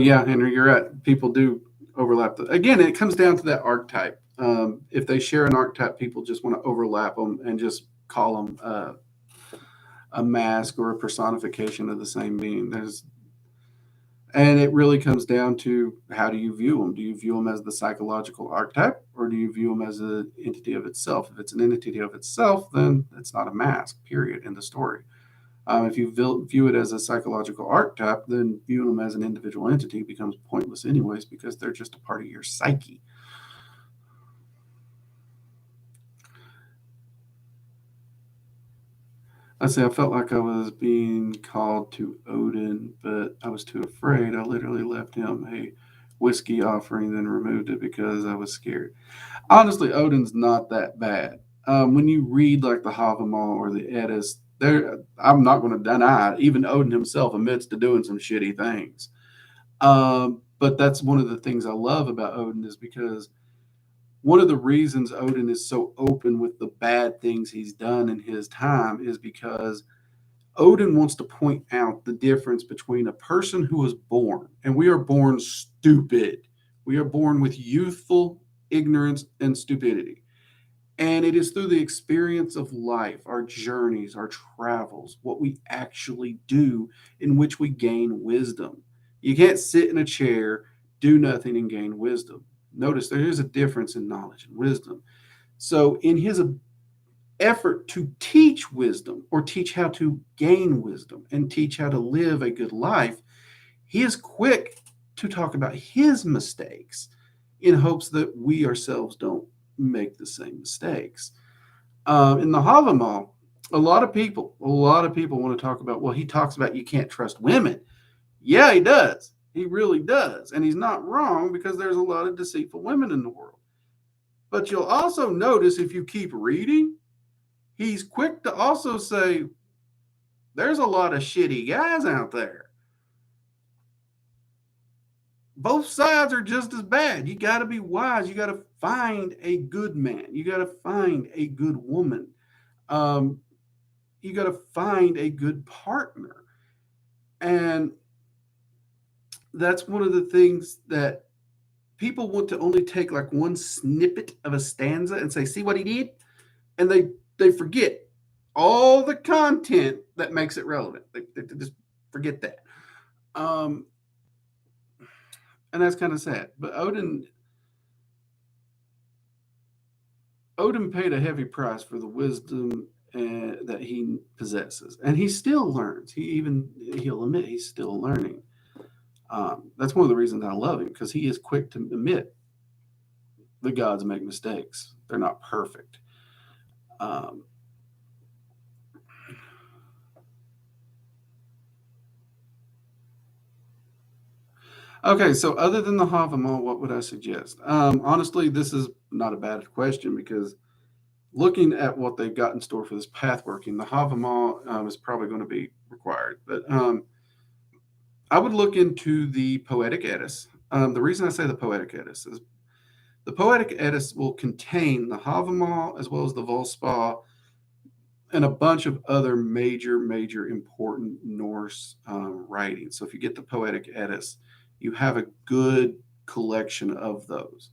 Speaker 1: Yeah, Henry, you're right. People do overlap. Again, it comes down to that archetype. If they share an archetype, people just want to overlap them and just call them a mask or a personification of the same being. And it really comes down to how do you view them? Do you view them as the psychological archetype, or do you view them as an entity of itself? If it's an entity of itself, then it's not a mask. Period. In the story. If you view it as a psychological archetype, then viewing them as an individual entity becomes pointless, anyways, because they're just a part of your psyche. I say I felt like I was being called to Odin, but I was too afraid. I literally left him a whiskey offering, then removed it because I was scared. Honestly, Odin's not that bad. When you read like the Havamal or the Eddas, there I'm not going to deny it. Even Odin himself admits to doing some shitty things. But that's one of the things I love about Odin is because one of the reasons Odin is so open with the bad things he's done in his time is because Odin wants to point out the difference between a person who is born, and we are born stupid. We are born with youthful ignorance and stupidity. And it is through the experience of life, our journeys, our travels, what we actually do, in which we gain wisdom. You can't sit in a chair, do nothing, and gain wisdom. Notice there is a difference in knowledge and wisdom. So, in his effort to teach wisdom or teach how to gain wisdom and teach how to live a good life, he is quick to talk about his mistakes in hopes that we ourselves don't make the same mistakes. In the Havamal, a lot of people want to talk about, well, he talks about you can't trust women. Yeah, he does. He really does. And he's not wrong because there's a lot of deceitful women in the world. But you'll also notice if you keep reading, he's quick to also say, there's a lot of shitty guys out there. Both sides are just as bad. You got to be wise. You got to find a good man. You got to find a good woman. You got to find a good partner. And that's one of the things that people want to only take like one snippet of a stanza and say, see what he did? And they forget all the content that makes it relevant. They just forget that. And that's kind of sad. But Odin paid a heavy price for the wisdom that he possesses, and he still learns. He'll admit he's still learning. That's one of the reasons I love him, because he is quick to admit the gods make mistakes. They're not perfect. Okay, so other than the Havamal, what would I suggest? Honestly, this is not a bad question because looking at what they've got in store for this path working, the Havamal is probably going to be required. But I would look into the Poetic Edis. The reason I say the Poetic Edis is the Poetic Edis will contain the Havamal as well as the Volspa and a bunch of other major important Norse writings. So if you get the Poetic Edis, you have a good collection of those.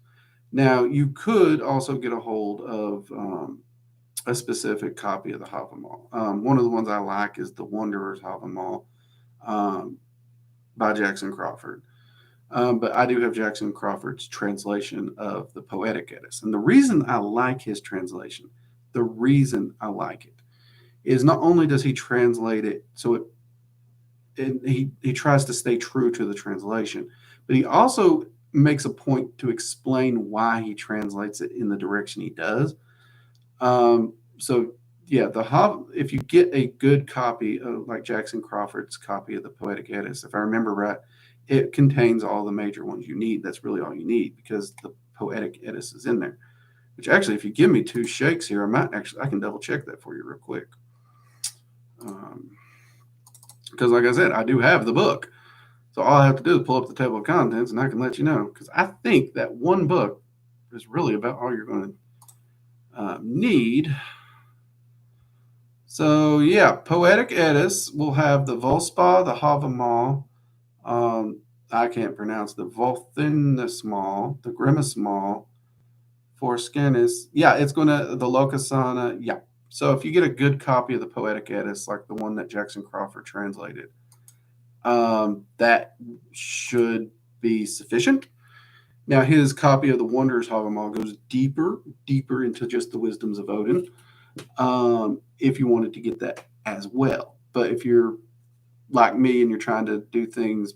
Speaker 1: Now, you could also get a hold of a specific copy of the Havamal. One of the ones I like is the Wanderer's Havamal by Jackson Crawford. But I do have Jackson Crawford's translation of the Poetic Edis. And the reason I like his translation, the reason I like it, is not only does he translate it so he tries to stay true to the translation, but he also makes a point to explain why he translates it in the direction he does. So if you get a good copy of like Jackson Crawford's copy of the Poetic Eddas, if I remember right, it contains all the major ones you need. That's really all you need because the Poetic Eddas is in there. Which actually, if you give me 2 shakes here, I can double check that for you real quick. Because like I said, I do have the book. So all I have to do is pull up the table of contents and I can let you know. Because I think that one book is really about all you're going to need. So yeah, Poetic Eddas will have the Volspa, the Havamal, I can't pronounce the Volthinismal, the Grimacemal, Forscanis. Yeah, it's going to, the Locusana. Yeah. So if you get a good copy of the Poetic Eddas, like the one that Jackson Crawford translated, that should be sufficient. Now, his copy of the Wonders Havamal goes deeper into just the wisdoms of Odin, if you wanted to get that as well. But if you're like me and you're trying to do things,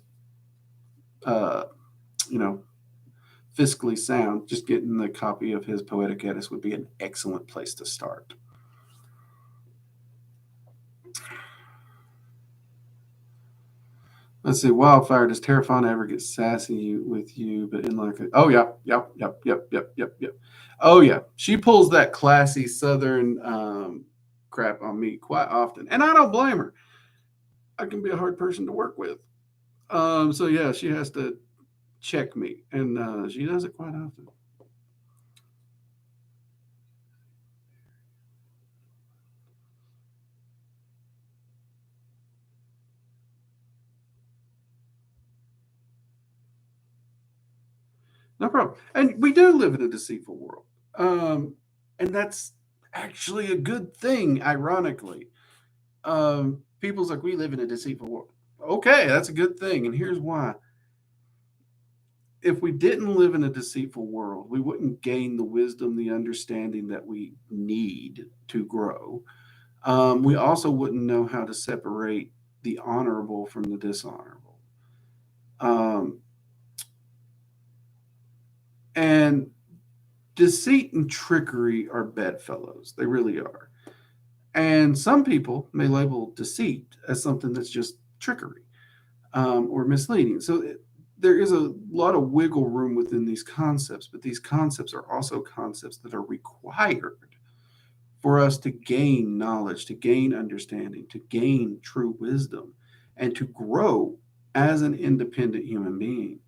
Speaker 1: fiscally sound, just getting the copy of his Poetic Eddas would be an excellent place to start. Let's see. Wildfire, does Terrafauna ever get sassy with you? But in like, oh yeah, yep. Oh yeah, she pulls that classy Southern crap on me quite often, and I don't blame her. I can be a hard person to work with. So yeah, she has to check me, and she does it quite often. No problem. And we do live in a deceitful world. And that's actually a good thing, ironically. People's like, we live in a deceitful world. Okay, that's a good thing. And here's why. If we didn't live in a deceitful world, we wouldn't gain the wisdom, the understanding that we need to grow. We also wouldn't know how to separate the honorable from the dishonorable. And deceit and trickery are bedfellows. They really are. And some people may label deceit as something that's just trickery or misleading. So there is a lot of wiggle room within these concepts, but these concepts are also concepts that are required for us to gain knowledge, to gain understanding, to gain true wisdom, and to grow as an independent human being.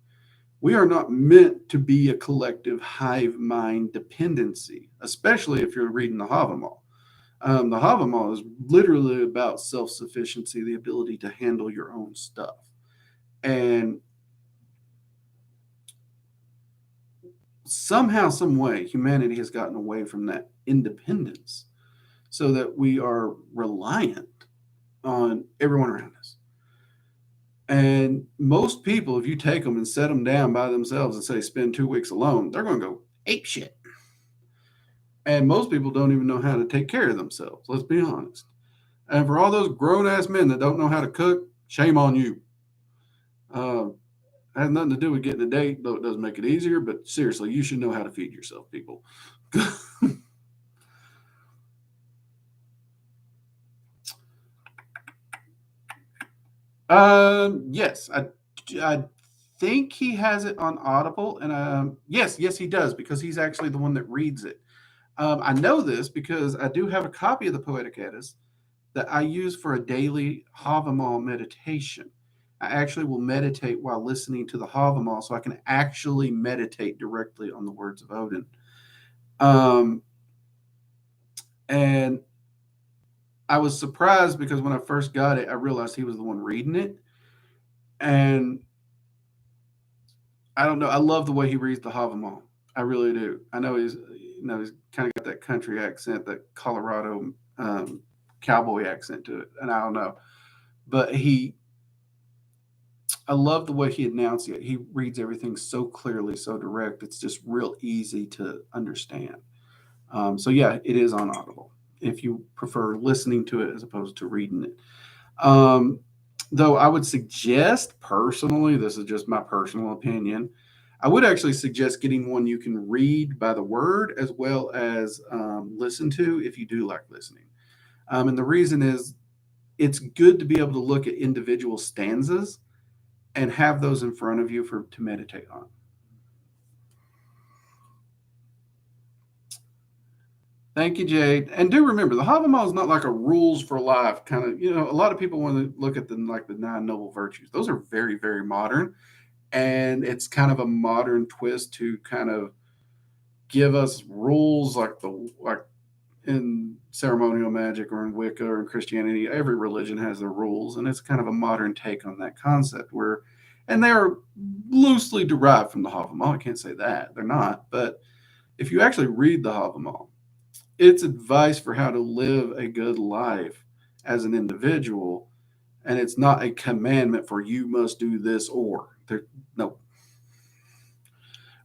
Speaker 1: We are not meant to be a collective hive mind dependency, especially if you're reading the Havamal. The Havamal is literally about self-sufficiency, the ability to handle your own stuff. And somehow, some way, humanity has gotten away from that independence so that we are reliant on everyone around us. And most people, if you take them and set them down by themselves and say, spend 2 weeks alone, they're going to go ape shit. And most people don't even know how to take care of themselves. Let's be honest. And for all those grown ass men that don't know how to cook, shame on you. It has nothing to do with getting a date, though it does make it easier. But seriously, you should know how to feed yourself, people. Yes, I think he has it on Audible, and yes, he does because he's actually the one that reads it. I know this because I do have a copy of the Poetic Eddas that I use for a daily Havamal meditation. I actually will meditate while listening to the Havamal, so I can actually meditate directly on the words of Odin. And I was surprised because when I first got it, I realized he was the one reading it. And I don't know. I love the way he reads the Havamal. I really do. I know he's kind of got that country accent, that Colorado cowboy accent to it, and I don't know. But I love the way he announced it. He reads everything so clearly, so direct. It's just real easy to understand. So yeah, it is on Audible if you prefer listening to it as opposed to reading it. Though I would suggest personally, this is just my personal opinion, I would actually suggest getting one you can read by the word as well as listen to if you do like listening. And the reason is it's good to be able to look at individual stanzas and have those in front of you to meditate on. Thank you, Jade. And do remember, the Havamal is not like a rules for life kind of. A lot of people want to look at them like the 9 noble virtues. Those are very, very modern, and it's kind of a modern twist to kind of give us rules like in ceremonial magic or in Wicca or in Christianity. Every religion has their rules, and it's kind of a modern take on that concept and they are loosely derived from the Havamal. I can't say that they're not, but if you actually read the Havamal, it's advice for how to live a good life as an individual, and it's not a commandment for you must do this or no.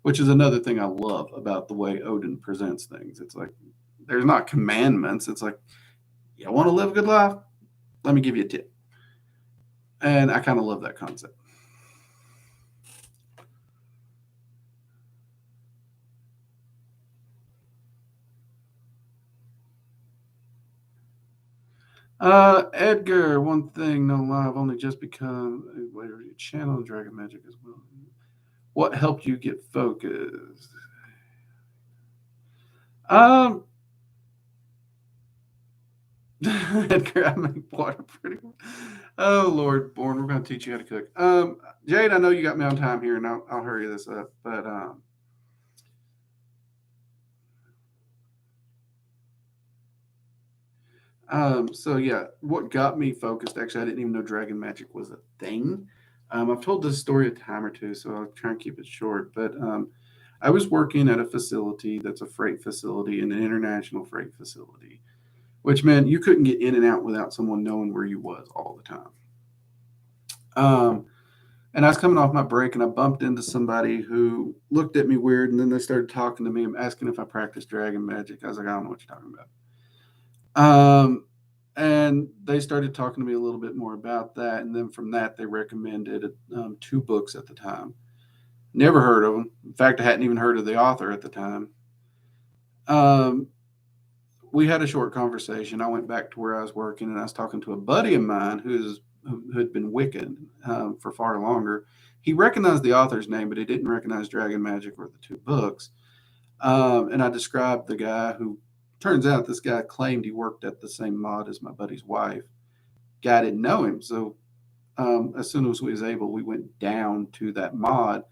Speaker 1: Which is another thing I love about the way Odin presents things. It's like there's not commandments. It's like, you want to live a good life? Let me give you a tip. And I kind of love that concept. Edgar, one thing, no lie, I've only just become a channel in Dragon Magic as well. What helped you get focused? Edgar, I make water pretty well. Oh Lord, Born, we're going to teach you how to cook. Jade, I know you got me on time here, and I'll hurry this up. But so yeah, what got me focused? Actually, I didn't even know Dragon Magic was a thing. I've told this story a time or two, so I'll try and keep it short. But I was working at a facility that's a freight facility, an international freight facility, which meant you couldn't get in and out without someone knowing where you was all the time. And I was coming off my break, and I bumped into somebody who looked at me weird, and then they started talking to me and asking if I practiced Dragon Magic. I was like, I don't know what you're talking about. And they started talking to me a little bit more about that, and then from that, they recommended 2 books at the time. Never heard of them. In fact, I hadn't even heard of the author at the time. We had a short conversation. I went back to where I was working, and I was talking to a buddy of mine who had been Wiccan for far longer. He recognized the author's name, but he didn't recognize Dragon Magic or the 2 books. And I described the guy who, turns out this guy claimed he worked at the same mod as my buddy's wife. Guy didn't know him. So as soon as we was able, we went down to that mod.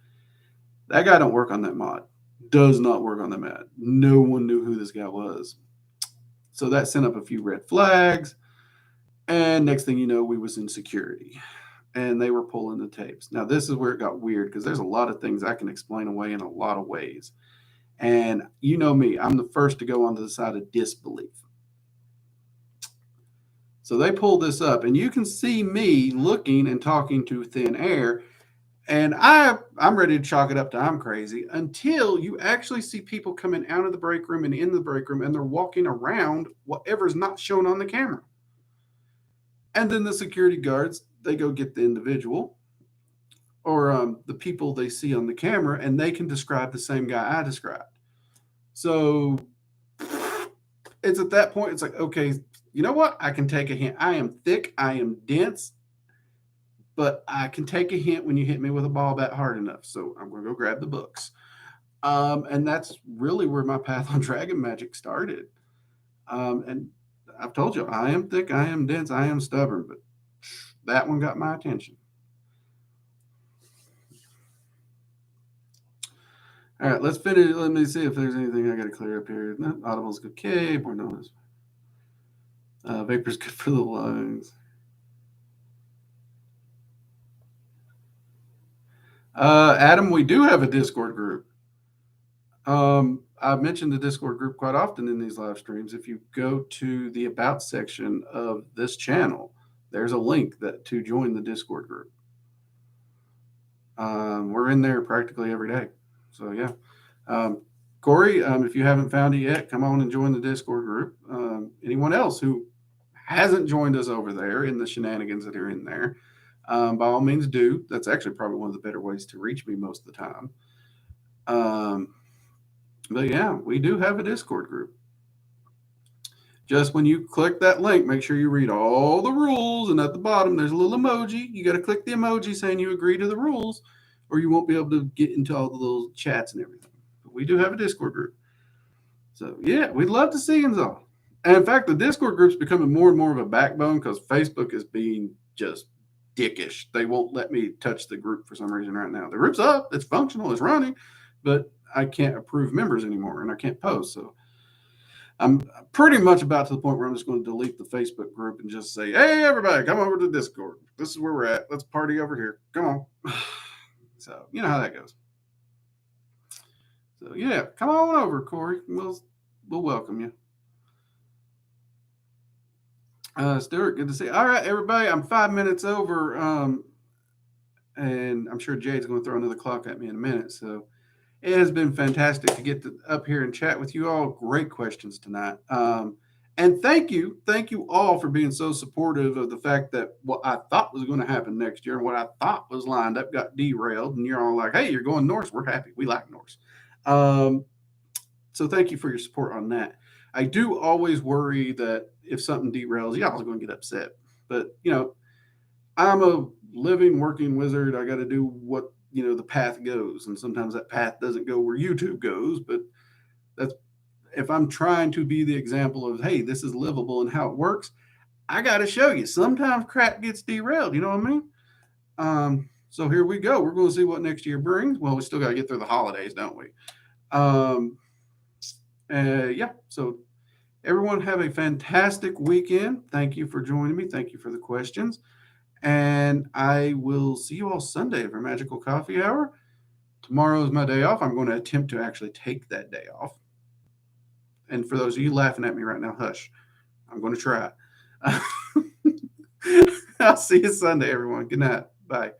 Speaker 1: That guy don't work on that mod. Does not work on the mod. No one knew who this guy was. So that sent up a few red flags. And next thing you know, we was in security. And they were pulling the tapes. Now, this is where it got weird because there's a lot of things I can explain away in a lot of ways. And you know me, I'm the first to go onto the side of disbelief. So they pulled this up, and you can see me looking and talking to thin air. And I'm ready to chalk it up to I'm crazy until you actually see people coming out of the break room and in the break room, and they're walking around whatever's not shown on the camera. And then the security guards, they go get the individual or the people they see on the camera, and they can describe the same guy I described. So it's at that point, it's like, okay, you know what? I can take a hint. I am thick. I am dense. But I can take a hint when you hit me with a ball bat hard enough. So I'm going to go grab the books. And that's really where my path on Dragon Magic started. And I've told you, I am thick, I am dense, I am stubborn, but that one got my attention. All right, let's finish. Let me see if there's anything I got to clear up here. No, Audible's okay. More notice. Vapor's good for the lungs. Adam, we do have a Discord group. I've mentioned the Discord group quite often in these live streams. If you go to the About section of this channel, there's a link to join the Discord group. We're in there practically every day. So, yeah. Corey, if you haven't found it yet, come on and join the Discord group. Anyone else who hasn't joined us over there in the shenanigans that are in there, by all means do. That's actually probably one of the better ways to reach me most of the time. But yeah, we do have a Discord group. Just when you click that link, make sure you read all the rules. And at the bottom, there's a little emoji. You got to click the emoji saying you agree to the rules, or you won't be able to get into all the little chats and everything. But we do have a Discord group. So, yeah, we'd love to see you all. And in fact, the Discord group's becoming more and more of a backbone because Facebook is being just dickish. They won't let me touch the group for some reason right now. The group's up, it's functional, it's running, but I can't approve members anymore and I can't post. So I'm pretty much about to the point where I'm just going to delete the Facebook group and just say, hey, everybody, come over to Discord. This is where we're at. Let's party over here. Come on. So, you know how that goes. So, yeah, come on over, Corey. We'll welcome you. Stuart, good to see you. All right, everybody, I'm 5 minutes over, and I'm sure Jade's going to throw another clock at me in a minute. So it has been fantastic to get up here and chat with you all. Great questions tonight. And thank you all for being so supportive of the fact that what I thought was going to happen next year and what I thought was lined up got derailed. And you're all like, hey, you're going Norse. We're happy. We like Norse. So thank you for your support on that. I do always worry that if something derails, y'all are going to get upset. But, I'm a living, working wizard. I got to do what, the path goes. And sometimes that path doesn't go where YouTube goes. But that's if I'm trying to be the example of, hey, this is livable and how it works, I got to show you. Sometimes crap gets derailed. You know what I mean? So here we go. We're going to see what next year brings. Well, we still got to get through the holidays, don't we? Yeah, so everyone have a fantastic weekend. Thank you for joining me. Thank you for the questions. And I will see you all Sunday for Magical Coffee Hour. Tomorrow is my day off. I'm going to attempt to actually take that day off. And for those of you laughing at me right now, hush. I'm going to try. I'll see you Sunday, everyone. Good night. Bye.